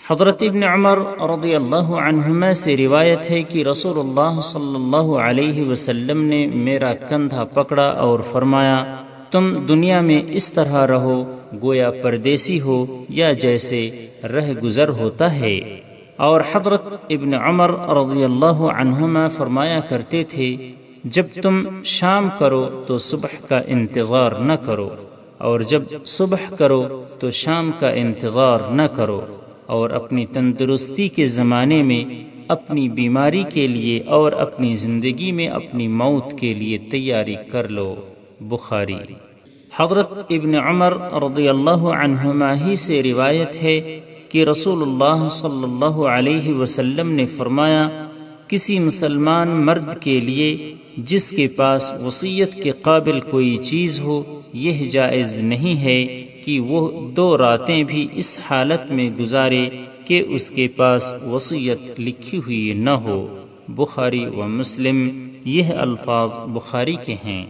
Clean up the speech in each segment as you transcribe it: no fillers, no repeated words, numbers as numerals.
حضرت ابن عمر رضی اللہ عنہما سے روایت ہے کہ رسول اللہ صلی اللہ علیہ وسلم نے میرا کندھا پکڑا اور فرمایا، تم دنیا میں اس طرح رہو گویا پردیسی ہو یا جیسے رہ گزر ہوتا ہے۔ اور حضرت ابن عمر رضی اللہ عنہما فرمایا کرتے تھے، جب تم شام کرو تو صبح کا انتظار نہ کرو، اور جب صبح کرو تو شام کا انتظار نہ کرو، اور اپنی تندرستی کے زمانے میں اپنی بیماری کے لیے اور اپنی زندگی میں اپنی موت کے لیے تیاری کر لو۔ بخاری۔ حضرت ابن عمر رضی اللہ عنہما ہی سے روایت ہے کہ رسول اللہ صلی اللہ علیہ وسلم نے فرمایا، کسی مسلمان مرد کے لیے جس کے پاس وصیت کے قابل کوئی چیز ہو، یہ جائز نہیں ہے کہ وہ 2 راتیں بھی اس حالت میں گزارے کہ اس کے پاس وصیت لکھی ہوئی نہ ہو۔ بخاری و مسلم، یہ الفاظ بخاری کے ہیں،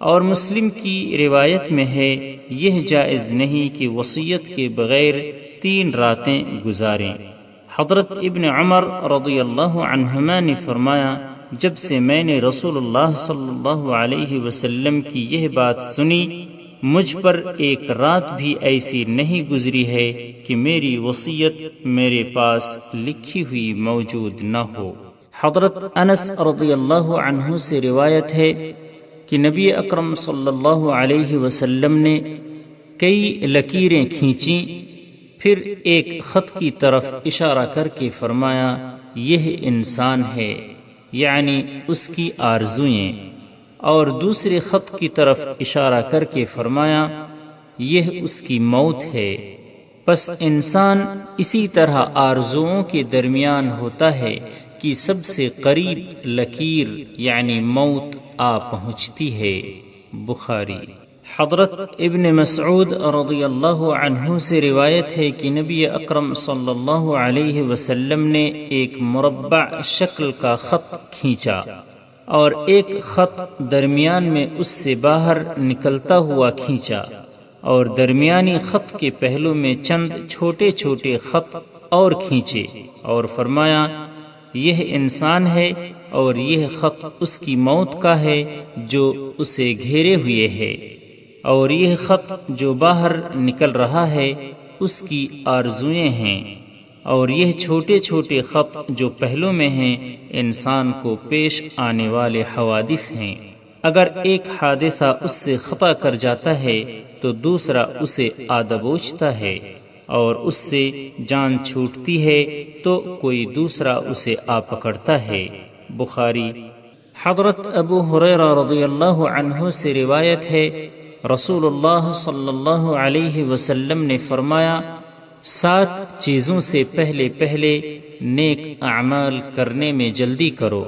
اور مسلم کی روایت میں ہے، یہ جائز نہیں کہ وصیت کے بغیر 3 راتیں گزاریں۔ حضرت ابن عمر رضی اللہ عنہما نے فرمایا، جب سے میں نے رسول اللہ صلی اللہ علیہ وسلم کی یہ بات سنی، مجھ پر ایک رات بھی ایسی نہیں گزری ہے کہ میری وصیت میرے پاس لکھی ہوئی موجود نہ ہو۔ حضرت انس رضی اللہ عنہ سے روایت ہے کہ نبی اکرم صلی اللہ علیہ وسلم نے کئی لکیریں کھینچیں، پھر ایک خط کی طرف اشارہ کر کے فرمایا، یہ انسان ہے، یعنی اس کی آرزوئیں، اور دوسرے خط کی طرف اشارہ کر کے فرمایا، یہ اس کی موت ہے۔ پس انسان اسی طرح آرزوؤں کے درمیان ہوتا ہے کہ سب سے قریب لکیر یعنی موت آ پہنچتی ہے۔ بخاری۔ حضرت ابن مسعود رضی اللہ عنہ سے روایت ہے کہ نبی اکرم صلی اللہ علیہ وسلم نے ایک مربع شکل کا خط کھینچا، اور ایک خط درمیان میں اس سے باہر نکلتا ہوا کھینچا، اور درمیانی خط کے پہلو میں چند چھوٹے چھوٹے خط اور کھینچے، اور فرمایا، یہ انسان ہے، اور یہ خط اس کی موت کا ہے جو اسے گھیرے ہوئے ہے، اور یہ خط جو باہر نکل رہا ہے اس کی آرزوئیں ہیں، اور یہ چھوٹے چھوٹے خط جو پہلو میں ہیں انسان کو پیش آنے والے حوادث ہیں۔ اگر ایک حادثہ اس سے خطا کر جاتا ہے تو دوسرا اسے آ دبوچتا ہے، اور اس سے جان چھوٹتی ہے تو کوئی دوسرا اسے آ پکڑتا ہے۔ بخاری۔ حضرت ابو ہریرہ رضی اللہ عنہ سے روایت ہے، رسول اللہ صلی اللہ علیہ وسلم نے فرمایا، 7 چیزوں سے پہلے نیک اعمال کرنے میں جلدی کرو۔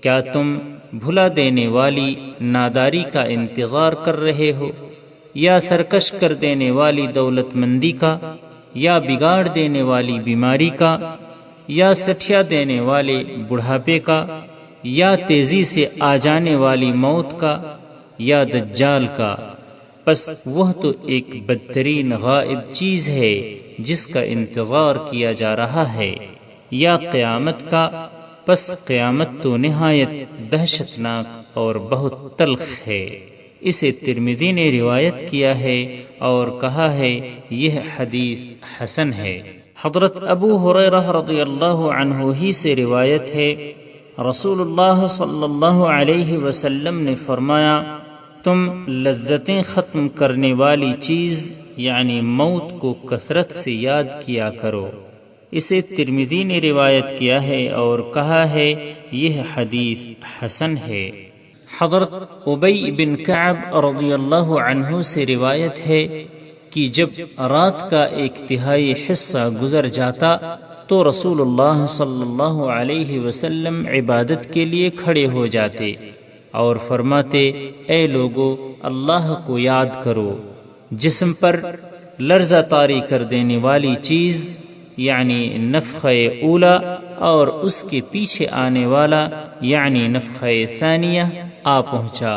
کیا تم بھلا دینے والی ناداری کا انتظار کر رہے ہو، یا سرکش کر دینے والی دولت مندی کا، یا بگاڑ دینے والی بیماری کا، یا سٹھیا دینے والے بڑھاپے کا، یا تیزی سے آ جانے والی موت کا، یا دجال کا؟ پس وہ تو ایک بدترین غائب چیز ہے جس کا انتظار کیا جا رہا ہے، یا قیامت کا؟ پس قیامت تو نہایت دہشتناک اور بہت تلخ ہے۔ اسے ترمذی نے روایت کیا ہے اور کہا ہے یہ حدیث حسن ہے۔ حضرت ابو ہریرہ رضی اللہ عنہ ہی سے روایت ہے، رسول اللہ صلی اللہ علیہ وسلم نے فرمایا، تم لذتیں ختم کرنے والی چیز یعنی موت کو کثرت سے یاد کیا کرو۔ اسے ترمذی نے روایت کیا ہے اور کہا ہے یہ حدیث حسن ہے۔ حضرت ابی بن کعب رضی اللہ عنہ سے روایت ہے کہ جب رات کا 1/3 حصہ گزر جاتا تو رسول اللہ صلی اللہ علیہ وسلم عبادت کے لیے کھڑے ہو جاتے اور فرماتے، اے لوگو، اللہ کو یاد کرو۔ جسم پر لرزہ طاری کر دینے والی چیز یعنی نفخہ اولا اور اس کے پیچھے آنے والا یعنی نفخہ ثانیہ آ پہنچا،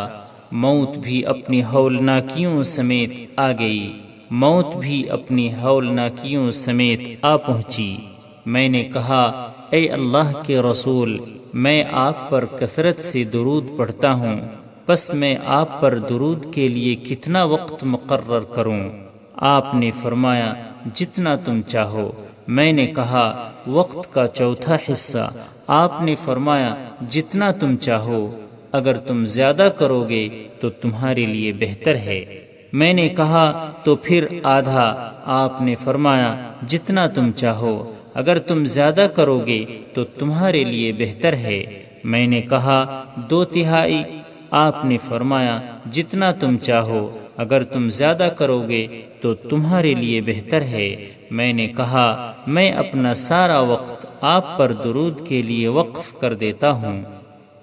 موت بھی اپنی ہولناکیوں سمیت آ گئی۔ موت بھی اپنی ہولناکیوں سمیت آ پہنچی۔ میں نے کہا اے اللہ کے رسول، میں آپ پر کثرت سے درود پڑھتا ہوں، پس میں آپ پر درود کے لیے کتنا وقت مقرر کروں؟ آپ نے فرمایا جتنا تم چاہو۔ میں نے کہا وقت کا چوتھا حصہ۔ آپ نے فرمایا جتنا تم چاہو، اگر تم زیادہ کرو گے تو تمہارے لیے بہتر ہے۔ میں نے کہا تو پھر آدھا۔ آپ نے فرمایا جتنا تم چاہو، اگر تم زیادہ کرو گے تو تمہارے لیے بہتر ہے۔ میں نے کہا 2/3۔ آپ نے فرمایا جتنا تم چاہو، اگر تم زیادہ کرو گے تو تمہارے لیے بہتر ہے۔ میں نے کہا میں اپنا سارا وقت آپ پر درود کے لیے وقف کر دیتا ہوں۔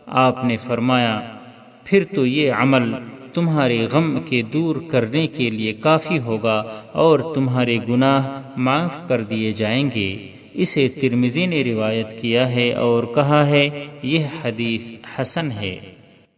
آپ نے فرمایا پھر تو یہ عمل تمہارے غم کے دور کرنے کے لیے کافی ہوگا اور تمہارے گناہ معاف کر دیے جائیں گے۔ اسے ترمذی نے روایت کیا ہے اور کہا ہے یہ حدیث حسن ہے۔